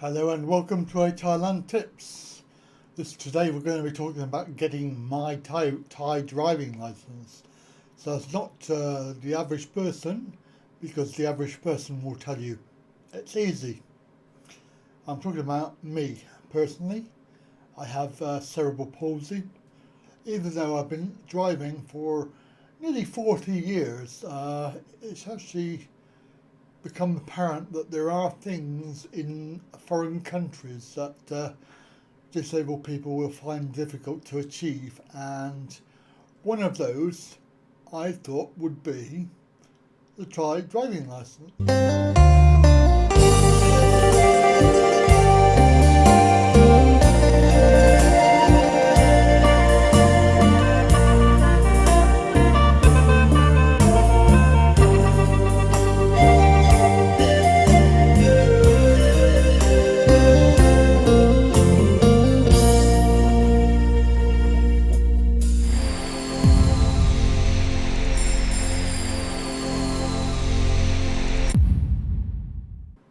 Hello and welcome to a Thailand Tips. Today we're going to be talking about getting my Thai driving license. So it's not the average person, because the average person will tell you it's easy. I'm talking about me personally. I have cerebral palsy. Even though I've been driving for nearly 40 years, it's actually become apparent that there are things in foreign countries that disabled people will find difficult to achieve, and one of those I thought would be the Thai driving license.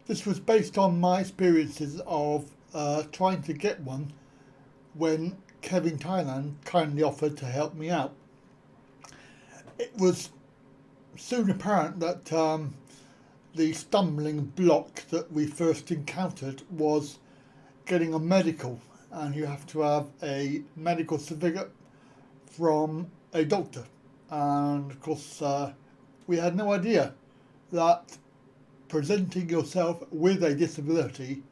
This was based on my experiences of trying to get one when Kevin Thailand kindly offered to help me out. It was soon apparent that the stumbling block that we first encountered was getting a medical, and you have to have a medical certificate from a doctor. And of course, we had no idea that presenting yourself with a disability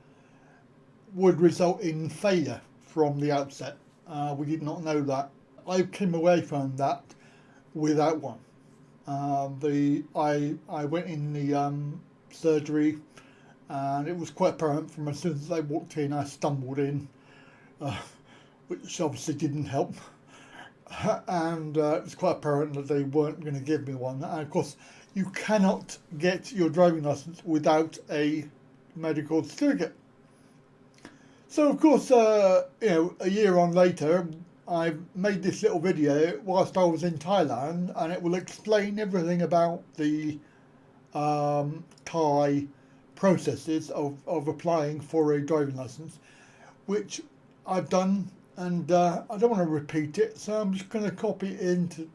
would result in failure from the outset. We did not know that. I came away from that without one. I went in the surgery, and it was quite apparent from as soon as I walked in, I stumbled in, which obviously didn't help. And it was quite apparent that they weren't going to give me one. And of course, you cannot get your driving license without a medical certificate. So of course, a year on later, I made this little video whilst I was in Thailand, and it will explain everything about the Thai processes of applying for a driving license, which I've done, and I don't want to repeat it, so I'm just going to copy it into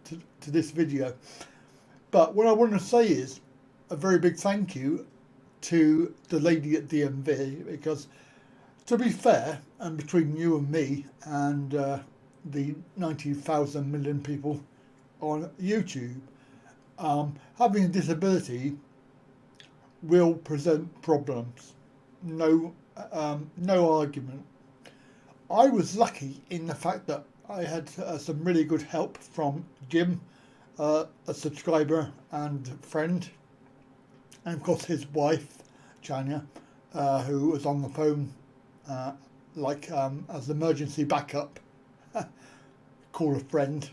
this video. But what I want to say is a very big thank you to the lady at DMV, because to be fair, and between you and me and the 90,000 million people on YouTube, having a disability will present problems. No argument. I was lucky in the fact that I had some really good help from Jim, a subscriber and friend, and of course his wife, Chania, who was on the phone as emergency backup. Call a friend.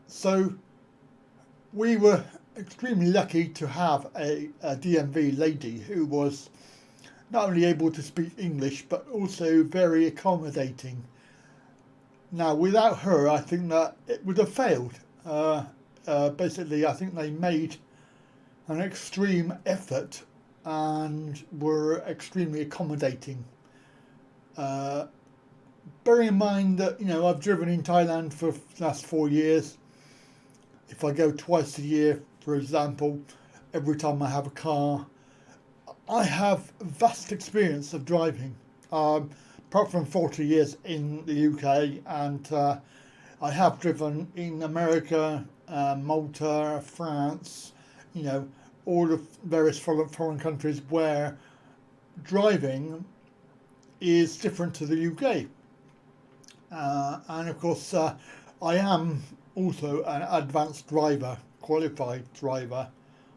So we were extremely lucky to have a DMV lady who was not only able to speak English but also very accommodating. Now, without her, I think that it would have failed. Basically, I think they made an extreme effort and were extremely accommodating. Bearing in mind that, I've driven in Thailand for the last 4 years. If I go twice a year, for example, every time I have a car, I have vast experience of driving. Apart from 40 years in the UK, and I have driven in America, Malta, France, all the various foreign countries where driving is different to the UK. And of course, I am also an advanced driver, qualified driver.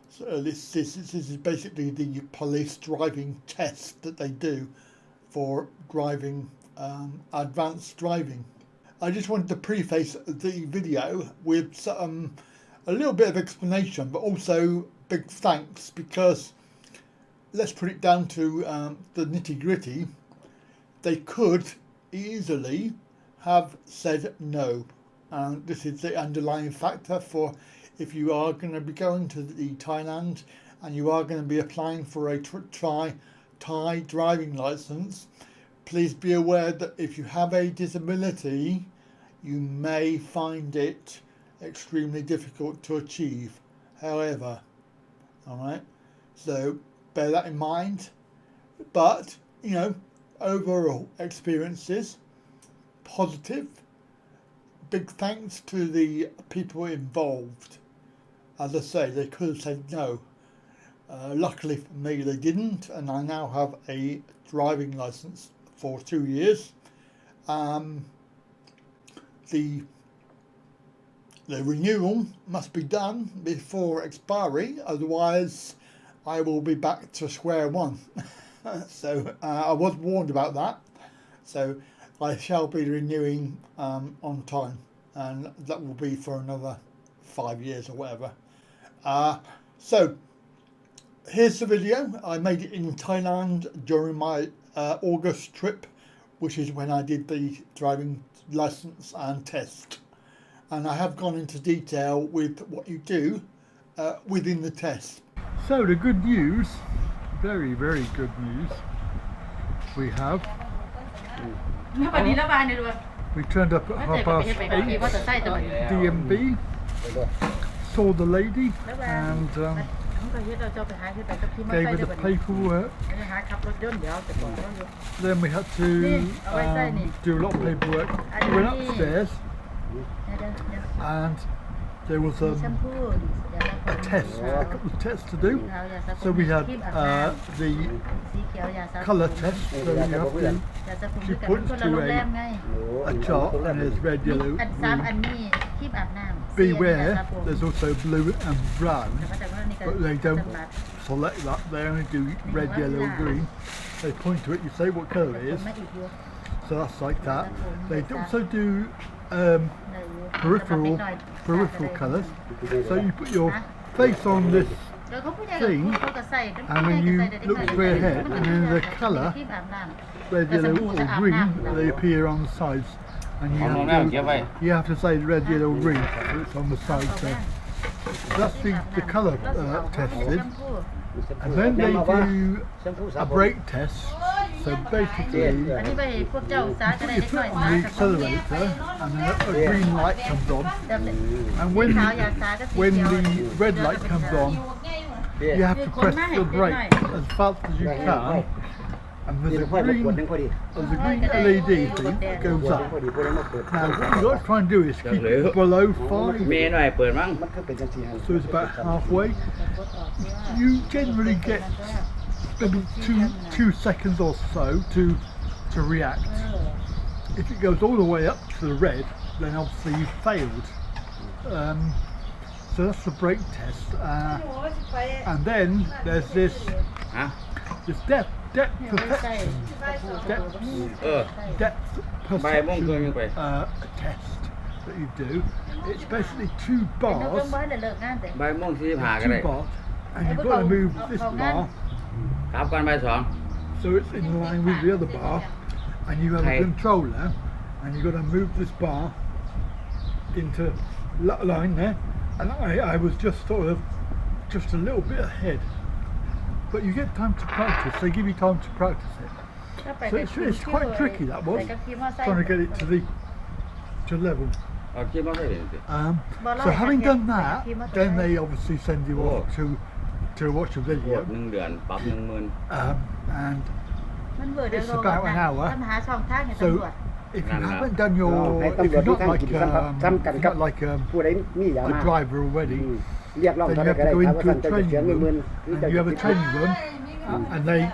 So this is basically the police driving test that they do for driving, advanced driving. I just wanted to preface the video with a little bit of explanation, but also big thanks, because let's put it down to the nitty gritty. They could easily have said no. And this is the underlying factor for if you are going to be going to the Thailand and you are going to be applying for a Thai driving license, please be aware that if you have a disability, you may find it extremely difficult to achieve. However, all right, so bear that in mind. But, you know, overall experiences, positive. Big thanks to the people involved. As I say, they could have said no. Luckily for me, they didn't, and I now have a driving license for 2 years. The renewal must be done before expiry, otherwise I will be back to square one. So I was warned about that. So I shall be renewing on time, and that will be for another 5 years or whatever. So here's the video. I made it in Thailand during my August trip, which is when I did the driving license and test. And I have gone into detail with what you do within the test. So the good news, very, very good news, we have. We turned up at 8:30 DMB, saw the lady, and gave her the paperwork. Then we had to do a lot of paperwork. We went upstairs, and there was a test, a couple of tests to do. So we had the colour test, so you have to, she points to a chart and there's red, yellow, green. Beware, there's also blue and brown, but they don't select that, they only do red, yellow, green. They point to it, you say what colour it is, so that's like that. They also do peripheral colours, so you put your face on this thing and then you look straight ahead, and then the colour, red, yellow or green, they appear on the sides, and you have to say red, yellow, green, so it's on the sides there. So that's the colour tested. And then they do a brake test. So basically, you put your foot on the accelerator and then a green light comes on, and when the red light comes on, you have to press the brake as fast as you can, and there's a green LED thing that goes up. Now what you've got to try and do is keep it below 5, so it's about halfway. You generally get maybe two seconds or so to react. If it goes all the way up to the red, then obviously you've failed. So that's the brake test. And then there's this depth perception test that you do. It's basically 2 bars, and you've got to move this bar. So it's in line with the other bar, and you have a controller, and you've got to move this bar into line there. And I was just sort of just a little bit ahead, but you get time to practice. They give you time to practice it. So it's quite tricky, that was, trying to get it to level. So having done that, then they obviously send you off to watch a video, and it's about an hour. So if you haven't done your, if you're not like a driver already, then you have to go into a training room, and you have a training room, and they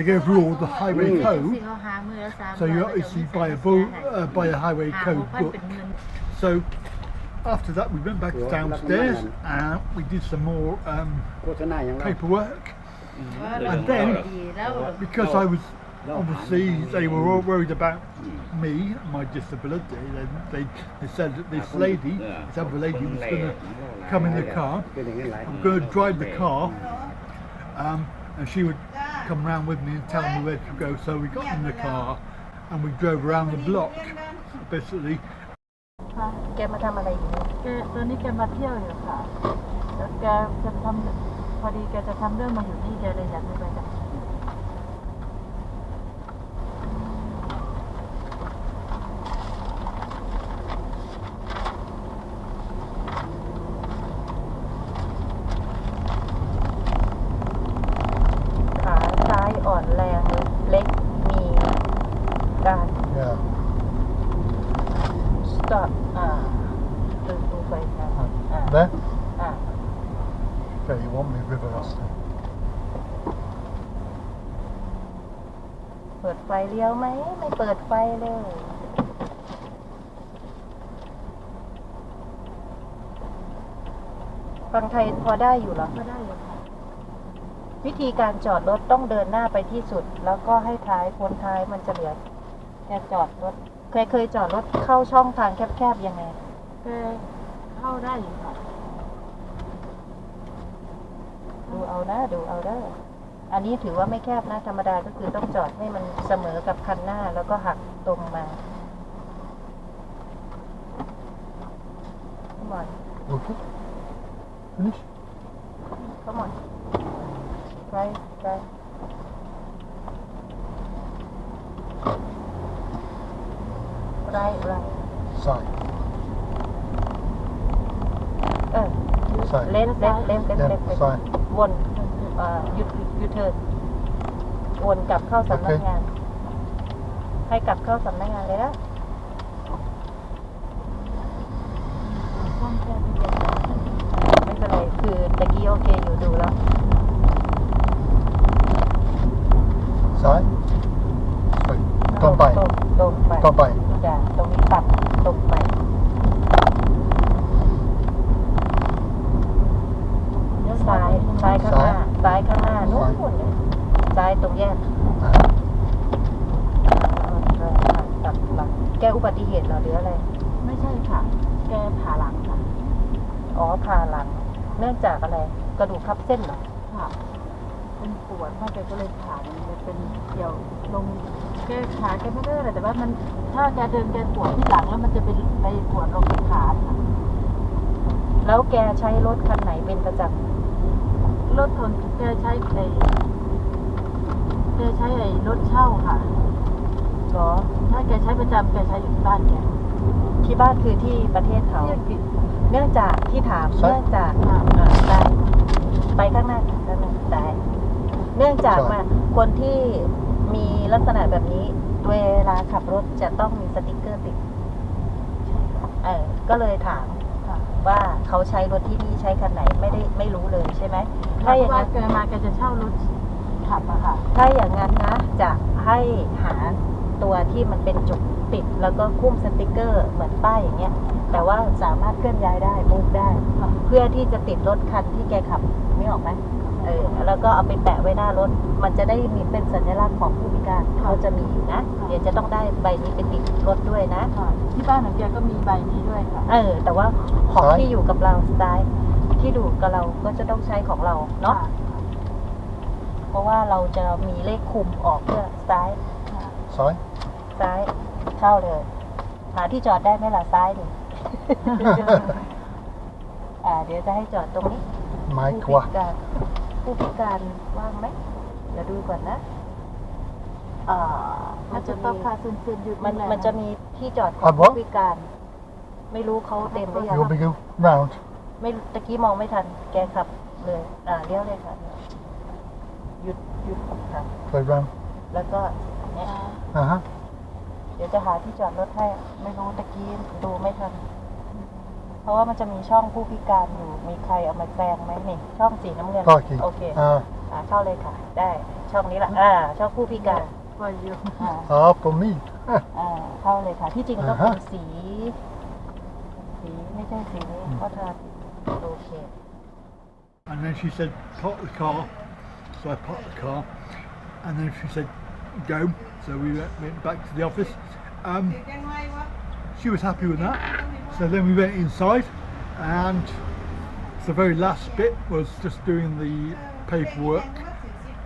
go through all the highway code. So you obviously buy a highway code book. So after that we went back downstairs and we did some more paperwork, and then because I was obviously, they were all worried about me, my disability, they said that this lady, this other lady was going to come in the car, I'm going to drive the car, and she would come around with me and tell me where to go. So we got in the car and we drove around the block, basically. แกมาทำอะไรอยู่ตอนนี้แกมาเที่ยวอยู่ค่ะแล้วแกจะทำพอดีแกจะทำเรื่องมาอยู่นี่แกเลยอยากไปกับ me river last time. เปิดไฟเลี้ยวไหมไม่เปิดไฟเลยฟังไทยพอได้อยู่เหรอพอได้อยู่ค่ะวิธีการจอดรถต้องเดินหน้าไปที่สุดแล้วก็ให้ท้ายพ้นท้ายมันจะเหลือแกจอดรถเคยจอดรถเข้าช่องทางแคบๆยังไงเข้าได้อยู่ค่ะดูเอานะดูเอาได้อันนี้ถือว่าไม่แคบนะธรรมดาก็คือต้องจอดให้มันเสมอกับคันหน้าแล้วก็หักตรงมาCome on Okay. Finish. Come on Try Right Side. เล่น Yeah, side. วนยูเทิร์นวนกลับเข้าสำนักงาน ให้กลับเข้าสำนักงานเลยนะไม่เป็นไรคือตะกี้โอเคอยู่ดูแล้ว Side. Straight. ตรงไป ตรงไป ตรงไป จ้ะตรงนี้ตัดตรงไปซ้ายข้างหน้าซ้ายข้างหน้านู้นเลยซ้ายตรงแยกตัดหลังแกอุบัติเหตุเหรอหรืออะไรไม่ใช่ค่ะแกผ่าหลังค่ะอ๋อผ่าหลังเนื่องจากอะไรกระดูกทับเส้นเหรอค่ะเป็นปวดมากแกก็เลยผ่ามันเป็นเกี่ยวลงแกขาแกไม่ได้อะไรแต่ว่ามันถ้าแกเดินแกปวดที่หลังแล้วมันจะไปปวดลงที่ขาค่ะแล้วแกใช้รถคันไหนเป็นประจำรถคนแกใช้รถเช่าค่ะเหรอถ้าแกใช้ประจำแกใช้อยู่ที่บ้านแกที่บ้านคือที่ประเทศเขาเนื่องจากที่ถามเนื่องจากได้ไปข้างหน้าได้เนื่องจากมาคนที่มีลักษณะแบบนี้เวลาขับรถจะต้องมีสติ๊กเกอร์ติดก็เลยถามว่าเขาใช้รถที่นี่ใช้คันไหนไม่รู้เลยใช่ไหมถ้าอย่างนั้นแกจะเช่ารถขับอะค่ะถ้าอย่างนั้นนะจะให้หาตัวที่มันเป็นจุกติดแล้วก็คุ้มสติ๊กเกอร์เหมือนป้ายอย่างเงี้ยแต่ว่าสามารถเคลื่อนย้ายได้มูฟได้เพื่อที่จะติดรถคันที่แกขับไม่ออกไหมแล้วก็เอาไปแปะไว้หน้ารถมันจะได้มีเป็นสัญลักษณ์ของผู้พิการเขาจะมีนะเดี๋ยวจะต้องได้ใบนี้ไปติดรถด้วยนะที่บ้านของแกก็มีใบนี้ด้วยค่ะแต่ว่าของที่อยู่กับเราสไตล์ที่ดูกับเราก็จะต้องใช้ของเราเนาะเพราะว่าเราจะมีเลขคุมออกเพื่อซ้ายเข้าเลยหาที่จอดได้ไหมล่ะซ้ายดิ เดี๋ยวจะให้จอดตรงนี้ผู้พิการว่างไหมเดี๋ยวดูก่อนนะมันจะต้องพาซึนๆอยู่มันจะมีที่จอดของผู้พิการไม่รู้เขาเต็มหรือยังไม่ตะกี้มองไม่ทันแกขับเลยเลี้ยวเลยค่ะหยุดครับแล้วก็เนี่ยเดี๋ยวจะหาที่จอดรถให้ไม่รู้ตะกี้ดูไม่ทันเพราะว่ามันจะมีช่องผู้พิการอยู่มีใครเอามาแซงไหมนี่ช่องสีน้ำเงินโอเคเข้าเลยค่ะได้ช่องนี้แหละช่องผู้พิการผมมีเข้าเลยค่ะที่จริงต้องเป็นสีไม่ใช่สีนี้เพราะทาโอเค And then she said park the car, so I parked the car, and then she said go, so we went back to the office. She was happy with that, so then we went inside, and the very last bit was just doing the paperwork.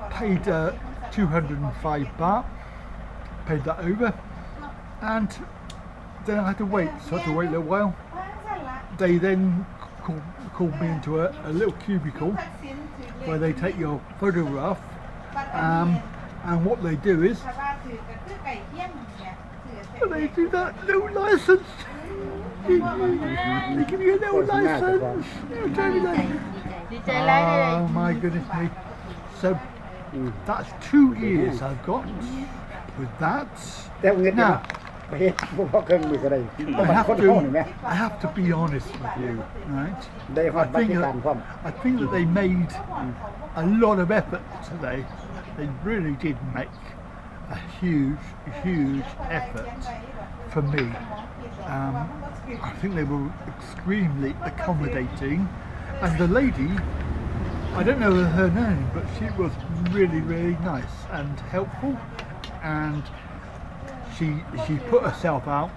Paid 205 baht, paid that over, and then I had to wait, so I had to wait a little while. They then called me into a little cubicle where they take your photograph, and what they do is they do that little license. They give you a little license. Oh my goodness me. So that's 2 years I've got with that. Now, ไปเฮ็ดบ่พอเครื่องมือก็ได้ I มัน have คนห้องนี่แหม I have to be honest with you, right? ได้ฮอดบัตรที่การพร้อม I think that they made a lot of effort today. They really did make a huge effort for me. I think they were extremely accommodating, and the lady, I don't know her name, but she was really nice and helpful, and she put herself out,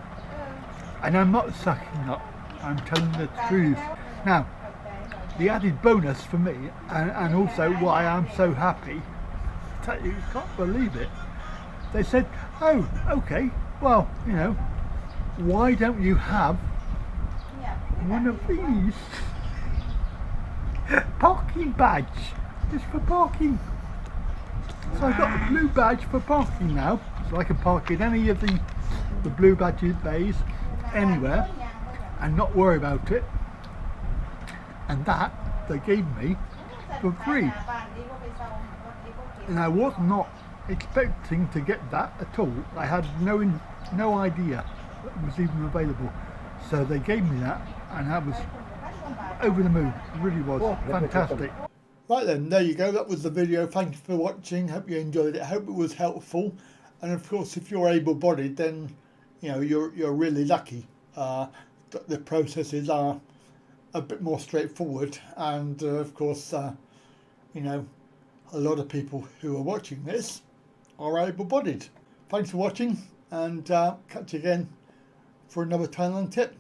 and I'm not sucking up, I'm telling the truth. Now, the added bonus for me, and also why I'm so happy, you can't believe it, they said, oh, okay, well, you know, why don't you have one of these? Parking badge, just for parking. So I've got a blue badge for parking now, so I can park in any of the blue badge bays anywhere and not worry about it. And that they gave me for free. And I was not expecting to get that at all. I had no idea that it was even available. So they gave me that, and I was over the moon. It really was fantastic. Right then, there you go. That was the video. Thank you for watching. Hope you enjoyed it. Hope it was helpful. And of course, if you're able-bodied, then you know you're really lucky. The processes are a bit more straightforward, and of course, you know, a lot of people who are watching this are able-bodied. Thanks for watching, and catch you again for another Thailand tip.